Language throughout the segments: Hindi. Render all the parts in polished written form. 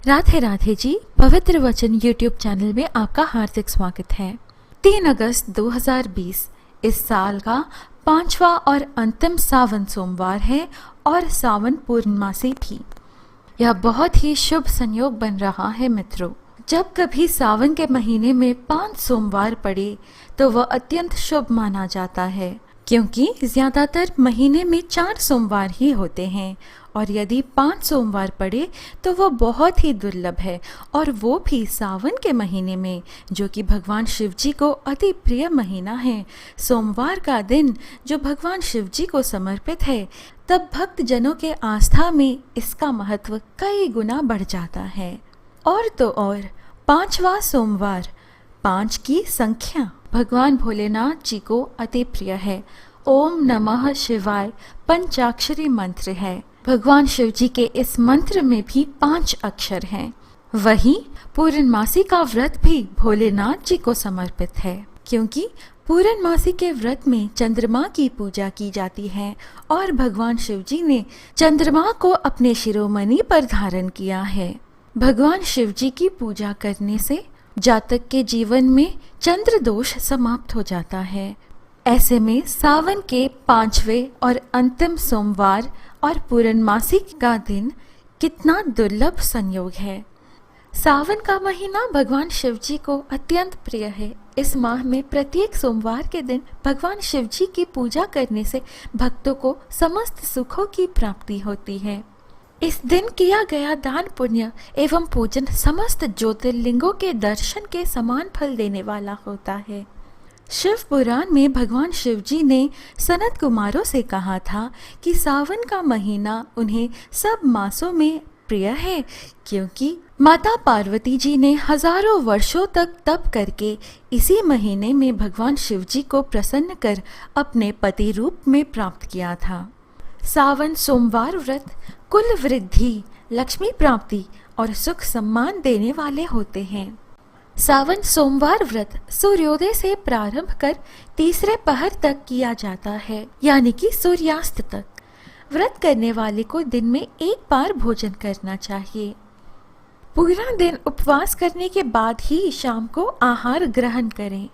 राधे राधे जी। पवित्र वचन यूट्यूब चैनल में आपका हार्दिक स्वागत है। 3 अगस्त 2020 इस साल का 5वां और अंतिम सावन सोमवार है और सावन पूर्णमासी भी। यह बहुत ही शुभ संयोग बन रहा है मित्रों। जब कभी सावन के महीने में 5 सोमवार पड़े तो वह अत्यंत शुभ माना जाता है, क्योंकि ज्यादातर महीने में 4 सोमवार ही होते हैं और यदि 5 सोमवार पड़े तो वो बहुत ही दुर्लभ है, और वो भी सावन के महीने में, जो कि भगवान शिव जी को अति प्रिय महीना है। सोमवार का दिन जो भगवान शिव जी को समर्पित है, तब भक्त जनों के आस्था में इसका महत्व कई गुना बढ़ जाता है। और तो और 5वां सोमवार, 5 की संख्या भगवान भोलेनाथ जी को अति प्रिय है। ओम नमः शिवाय पंचाक्षरी मंत्र है। भगवान शिव जी के इस मंत्र में भी 5 अक्षर हैं। वहीं पूर्णमासी का व्रत भी भोलेनाथ जी को समर्पित है, क्योंकि पूर्णमासी के व्रत में चंद्रमा की पूजा की जाती है और भगवान शिव जी ने चंद्रमा को अपने शिरोमणि पर धारण किया है। भगवान शिव जी की पूजा करने से जातक के जीवन में चंद्र दोष समाप्त हो जाता है। ऐसे में सावन के 5वें और अंतिम सोमवार और पूर्णमासी का दिन कितना दुर्लभ संयोग है। सावन का महीना भगवान शिव जी को अत्यंत प्रिय है। इस माह में प्रत्येक सोमवार के दिन भगवान शिव जी की पूजा करने से भक्तों को समस्त सुखों की प्राप्ति होती है। इस दिन किया गया दान पुण्य एवं पूजन समस्त ज्योतिर्लिंगों के दर्शन के समान फल देने वाला होता है। शिव पुराण में भगवान शिव जी ने सनत कुमारों से कहा था कि सावन का महीना उन्हें सब मासों में प्रिय है, क्योंकि माता पार्वती जी ने हजारों वर्षों तक तप करके इसी महीने में भगवान शिव जी को प्रसन्न कर अपने पति रूप में प्राप्त किया था। सावन सोमवार व्रत कुल वृद्धि, लक्ष्मी प्राप्ति और सुख सम्मान देने वाले होते हैं। सावन सोमवार व्रत सूर्योदय से प्रारंभ कर तीसरे पहर तक किया जाता है, यानी कि सूर्यास्त तक। व्रत करने वाले को दिन में एक बार भोजन करना चाहिए। पूरा दिन उपवास करने के बाद ही शाम को आहार ग्रहण करें।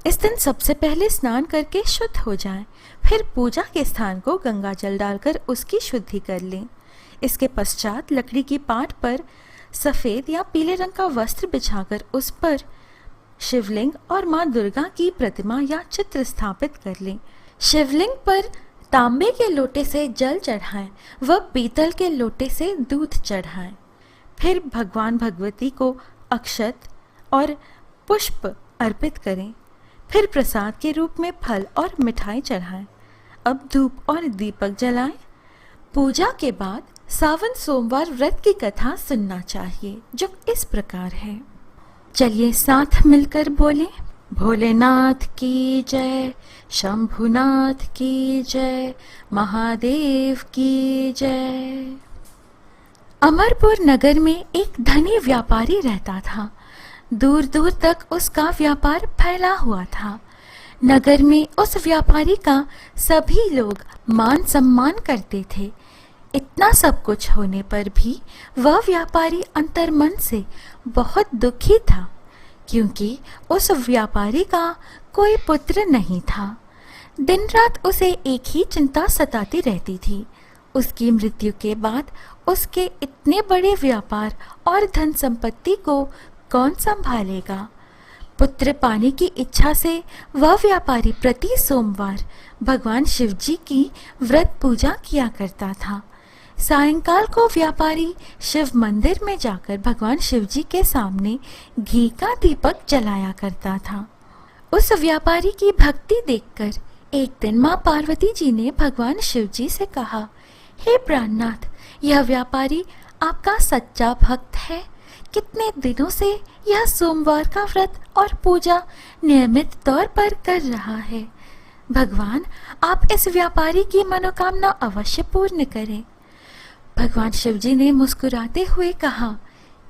इस दिन सबसे पहले स्नान करके शुद्ध हो जाएं, फिर पूजा के स्थान को गंगा जल डालकर उसकी शुद्धि कर लें। इसके पश्चात लकड़ी की पाट पर सफेद या पीले रंग का वस्त्र बिछाकर उस पर शिवलिंग और मां दुर्गा की प्रतिमा या चित्र स्थापित कर लें। शिवलिंग पर तांबे के लोटे से जल चढ़ाएं व पीतल के लोटे से दूध चढ़ाएं। फिर भगवान भगवती को अक्षत और पुष्प अर्पित करें। फिर प्रसाद के रूप में फल और मिठाई चढ़ाएं। अब धूप और दीपक जलाएं। पूजा के बाद सावन सोमवार व्रत की कथा सुनना चाहिए, जो इस प्रकार है। चलिए साथ मिलकर बोलें, भोलेनाथ की जय, शंभुनाथ की जय, महादेव की जय। अमरपुर नगर में एक धनी व्यापारी रहता था। दूर दूर तक उसका व्यापार फैला हुआ था। नगर में उस व्यापारी का सभी लोग मान सम्मान करते थे। इतना सब कुछ होने पर भी वह व्यापारी अंतर्मन से बहुत दुखी था, क्योंकि उस व्यापारी का कोई पुत्र नहीं था। दिन रात उसे एक ही चिंता सताती रहती थी। उसकी मृत्यु के बाद उसके इतने बड़े व्यापार और धन संपत्ति को कौन संभालेगा। पुत्र पाने की इच्छा से वह व्यापारी प्रति सोमवार भगवान शिव जी की व्रत पूजा किया करता था। सायंकाल को व्यापारी शिव मंदिर में जाकर भगवान शिव जी के सामने घी का दीपक जलाया करता था। उस व्यापारी की भक्ति देखकर एक दिन मां पार्वती जी ने भगवान शिव जी से कहा, हे प्राणनाथ, यह व्यापारी आपका सच्चा भक्त है। कितने दिनों से यह सोमवार का व्रत और पूजा नियमित तौर पर कर रहा है। भगवान, आप इस व्यापारी की मनोकामना अवश्य पूर्ण करें। भगवान शिव जी ने मुस्कुराते हुए कहा,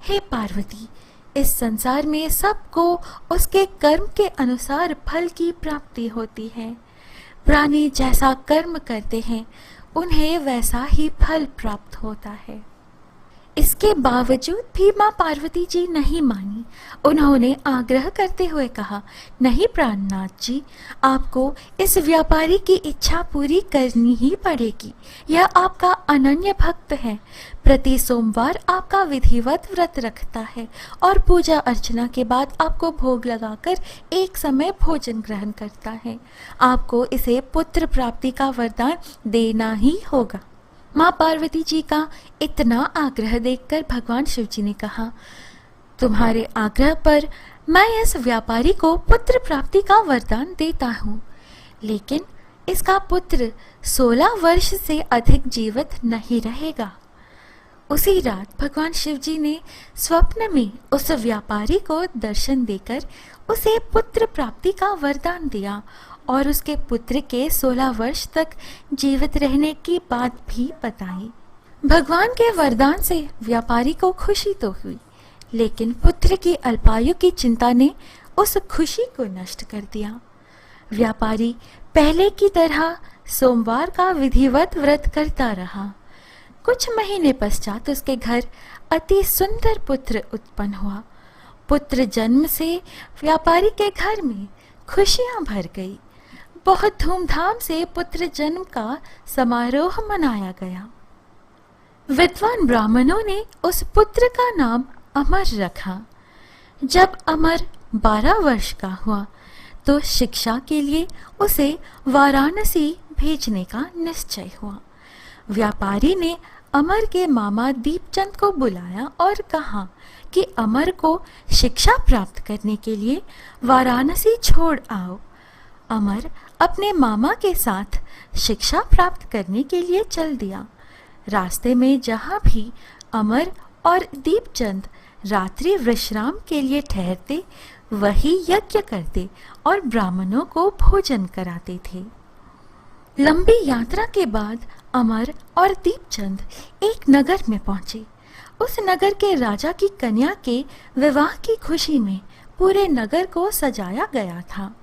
हे पार्वती, इस संसार में सबको उसके कर्म के अनुसार फल की प्राप्ति होती है। प्राणी जैसा कर्म करते हैं, उन्हें वैसा ही फल प्राप्त होता है। इसके बावजूद भी माँ पार्वती जी नहीं मानी। उन्होंने आग्रह करते हुए कहा, नहीं प्राणनाथ जी, आपको इस व्यापारी की इच्छा पूरी करनी ही पड़ेगी। यह आपका अनन्य भक्त है, प्रति सोमवार आपका विधिवत व्रत रखता है और पूजा अर्चना के बाद आपको भोग लगाकर एक समय भोजन ग्रहण करता है। आपको इसे पुत्र प्राप्ति का वरदान देना ही होगा। माँ पार्वती जी का इतना आग्रह देखकर भगवान शिव जी ने कहा, तुम्हारे आग्रह पर मैं इस व्यापारी को पुत्र प्राप्ति का वरदान देता हूँ, लेकिन इसका पुत्र 16 वर्ष से अधिक जीवित नहीं रहेगा। उसी रात भगवान शिव जी ने स्वप्न में उस व्यापारी को दर्शन देकर उसे पुत्र प्राप्ति का वरदान दिया और उसके पुत्र के 16 वर्ष तक जीवित रहने की बात भी बताई। भगवान के वरदान से व्यापारी को खुशी तो हुई, लेकिन पुत्र की अल्पायु की चिंता ने उस खुशी को नष्ट कर दिया। व्यापारी पहले की तरह सोमवार का विधिवत व्रत करता रहा। कुछ महीने पश्चात उसके घर अति सुंदर पुत्र उत्पन्न हुआ। पुत्र जन्म से व्यापारी के घर में खुशियां भर गई। बहुत धूमधाम से पुत्र जन्म का समारोह मनाया गया। विद्वान ब्राह्मणों ने उस पुत्र का नाम अमर रखा। जब अमर 12 वर्ष का हुआ तो शिक्षा के लिए उसे वाराणसी भेजने का निश्चय हुआ। व्यापारी ने अमर के मामा दीपचंद को बुलाया और कहा कि अमर को शिक्षा प्राप्त करने के लिए वाराणसी छोड़ आओ। अमर अपने मामा के साथ शिक्षा प्राप्त करने के लिए चल दिया। रास्ते में जहाँ भी अमर और दीपचंद रात्रि विश्राम के लिए ठहरते, वही यज्ञ करते और ब्राह्मणों को भोजन कराते थे। लंबी यात्रा के बाद अमर और दीपचंद एक नगर में पहुंचे। उस नगर के राजा की कन्या के विवाह की खुशी में पूरे नगर को सजाया गया था।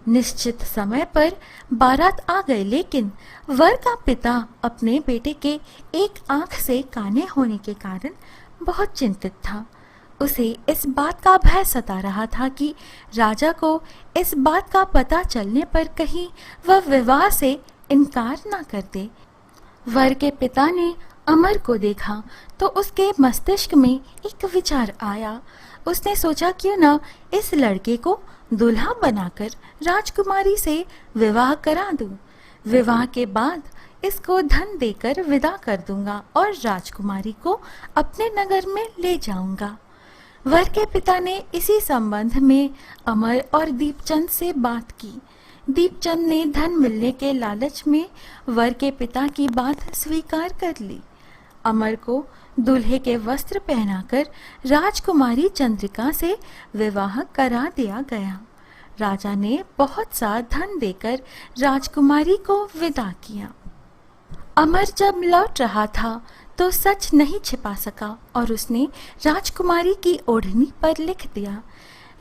निश्चित समय पर बारात आ गए, लेकिन वर का पिता अपने बेटे के एक आंख से काने होने के कारण बहुत चिंतित था। उसे इस बात का भय सता रहा था कि राजा को इस बात का पता चलने पर कहीं वह विवाह से इनकार ना कर दे। वर के पिता ने अमर को देखा तो उसके मस्तिष्क में एक विचार आया। उसने सोचा, क्यों ना इस लड़के को दूल्हा बनाकर राजकुमारी से विवाह करा दूं। विवाह के बाद इसको धन देकर विदा कर दूंगा और राजकुमारी को अपने नगर में ले जाऊंगा। वर के पिता ने इसी संबंध में अमर और दीपचंद से बात की। दीपचंद ने धन मिलने के लालच में वर के पिता की बात स्वीकार कर ली। अमर को दूल्हे के वस्त्र पहनाकर राजकुमारी चंद्रिका से विवाह करा दिया गया। राजा ने बहुत सा धन देकर राजकुमारी को विदा किया। अमर जब लौट रहा था तो सच नहीं छिपा सका और उसने राजकुमारी की ओढ़नी पर लिख दिया,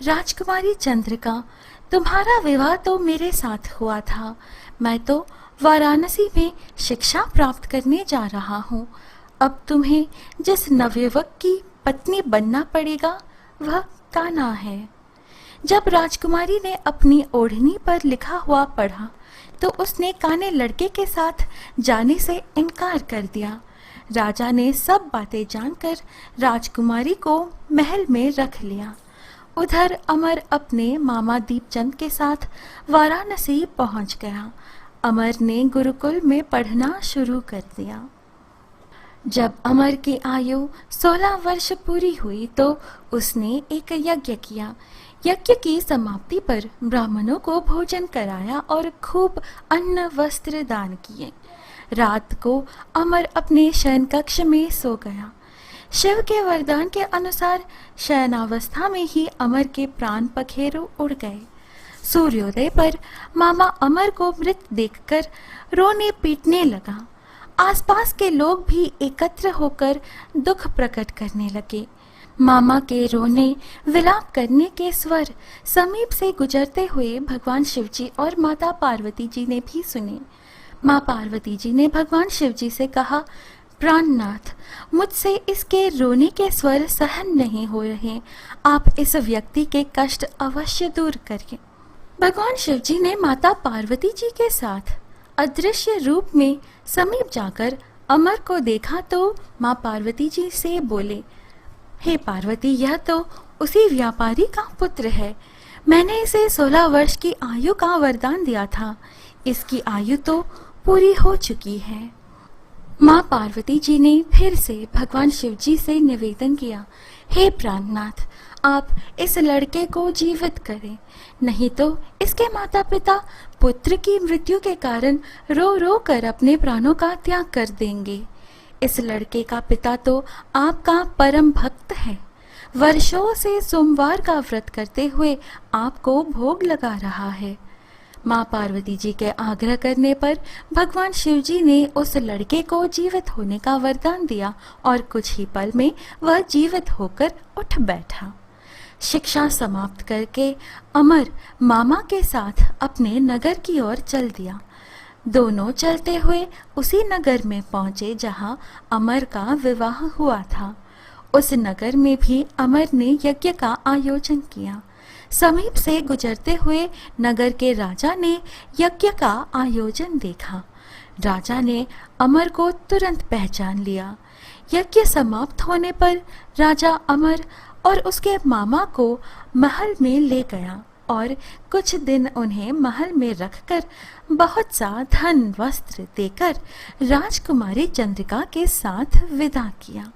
राजकुमारी चंद्रिका, तुम्हारा विवाह तो मेरे साथ हुआ था। मैं तो वाराणसी में शिक्षा प्राप्त करने जा रहा हूँ। अब तुम्हें जिस नवयुवक की पत्नी बनना पड़ेगा वह कान्हा है। जब राजकुमारी ने अपनी ओढ़नी पर लिखा हुआ पढ़ा तो उसने काने लड़के के साथ जाने से इनकार कर दिया। राजा ने सब बातें जानकर राजकुमारी को महल में रख लिया। उधर अमर अपने मामा दीपचंद के साथ वाराणसी पहुंच गया। अमर ने गुरुकुल में पढ़ना शुरू कर दिया। जब अमर की आयु 16 वर्ष पूरी हुई तो उसने एक यज्ञ किया। यज्ञ की समाप्ति पर ब्राह्मणों को भोजन कराया और खूब अन्न वस्त्र दान किए। रात को अमर अपने शयन कक्ष में सो गया। शिव के वरदान के अनुसार शयनावस्था में ही अमर के प्राण पखेरु उड़ गए। सूर्योदय पर मामा अमर को मृत देखकर रोने पीटने लगा। आसपास के लोग भी एकत्र होकर दुख प्रकट करने लगे। मामा के रोने विलाप करने के स्वर समीप से गुजरते हुए भगवान शिवजी और माता पार्वती जी ने भी सुने। माँ पार्वती जी ने भगवान शिवजी से कहा, प्राणनाथ, मुझसे इसके रोने के स्वर सहन नहीं हो रहे। आप इस व्यक्ति के कष्ट अवश्य दूर करिए। भगवान शिव जी ने माता पार्वती जी के साथ अदृश्य रूप में समीप जाकर अमर को देखा तो माँ पार्वती जी से बोले, हे पार्वती, यह तो उसी व्यापारी का पुत्र है। मैंने इसे 16 वर्ष की आयु का वरदान दिया था। इसकी आयु तो पूरी हो चुकी है। माँ पार्वती जी ने फिर से भगवान शिव जी से निवेदन किया, हे प्राणनाथ, आप इस लड़के को जीवित करें, नहीं तो इसके माता पिता पुत्र की मृत्यु के कारण रो रो कर अपने प्राणों का त्याग कर देंगे। इस लड़के का पिता तो आपका परम भक्त है। वर्षों से सोमवार का व्रत करते हुए आपको भोग लगा रहा है। माँ पार्वती जी के आग्रह करने पर भगवान शिव जी ने उस लड़के को जीवित होने का वरदान दिया और कुछ ही पल में वह जीवित होकर उठ बैठा। शिक्षा समाप्त करके अमर मामा के साथ अपने नगर की ओर चल दिया। दोनों चलते हुए उसी नगर में पहुंचे जहां अमर का विवाह हुआ था। उस नगर में भी अमर ने यज्ञ का आयोजन किया। समीप से गुजरते हुए नगर के राजा ने यज्ञ का आयोजन देखा। राजा ने अमर को तुरंत पहचान लिया। यज्ञ समाप्त होने पर राजा अमर और उसके मामा को महल में ले गया और कुछ दिन उन्हें महल में रखकर बहुत सा धन वस्त्र देकर राजकुमारी चंद्रिका के साथ विदा किया।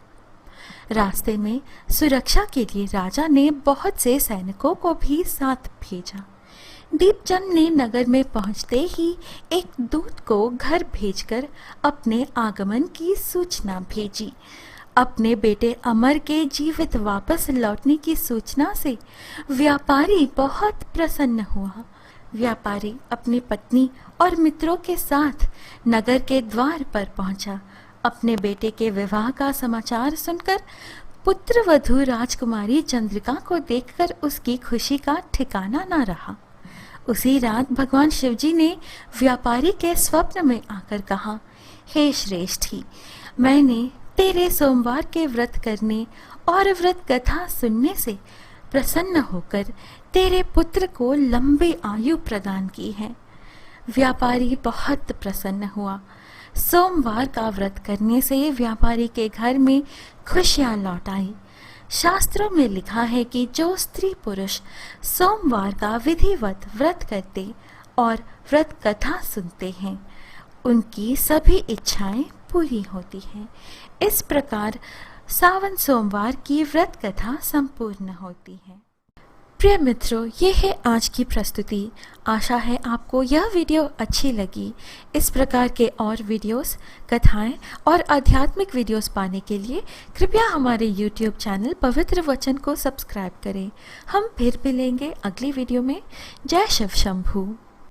रास्ते में सुरक्षा के लिए राजा ने बहुत से सैनिकों को भी साथ भेजा। दीपचंद ने नगर में पहुंचते ही एक दूत को घर भेजकर अपने आगमन की सूचना भेजी। अपने बेटे अमर के जीवित वापस लौटने की सूचना से व्यापारी बहुत प्रसन्न हुआ। व्यापारी अपनी पत्नी और मित्रों के साथ नगर के द्वार पर पहुंचा। अपने बेटे के विवाह का समाचार सुनकर पुत्र वधू राजकुमारी चंद्रिका को देखकर उसकी खुशी का ठिकाना न रहा। उसी रात भगवान शिवजी ने व्यापारी के स्वप्न में आकर कहा, हे श्रेष्ठी, मैंने तेरे सोमवार के व्रत करने और व्रत कथा सुनने से प्रसन्न होकर तेरे पुत्र को लंबी आयु प्रदान की है। व्यापारी बहुत प्रसन्न हुआ। सोमवार का व्रत करने से व्यापारी के घर में खुशियां लौट आई। शास्त्रों में लिखा है कि जो स्त्री पुरुष सोमवार का विधिवत व्रत करते और व्रत कथा सुनते हैं, उनकी सभी इच्छाएं पूरी होती हैं। इस प्रकार सावन सोमवार की व्रत कथा संपूर्ण होती है। प्रिय मित्रों, ये है आज की प्रस्तुति। आशा है आपको यह वीडियो अच्छी लगी। इस प्रकार के और वीडियोस, कथाएं और आध्यात्मिक वीडियोस पाने के लिए कृपया हमारे YouTube चैनल पवित्र वचन को सब्सक्राइब करें। हम फिर मिलेंगे अगली वीडियो में। जय शिव शंभू।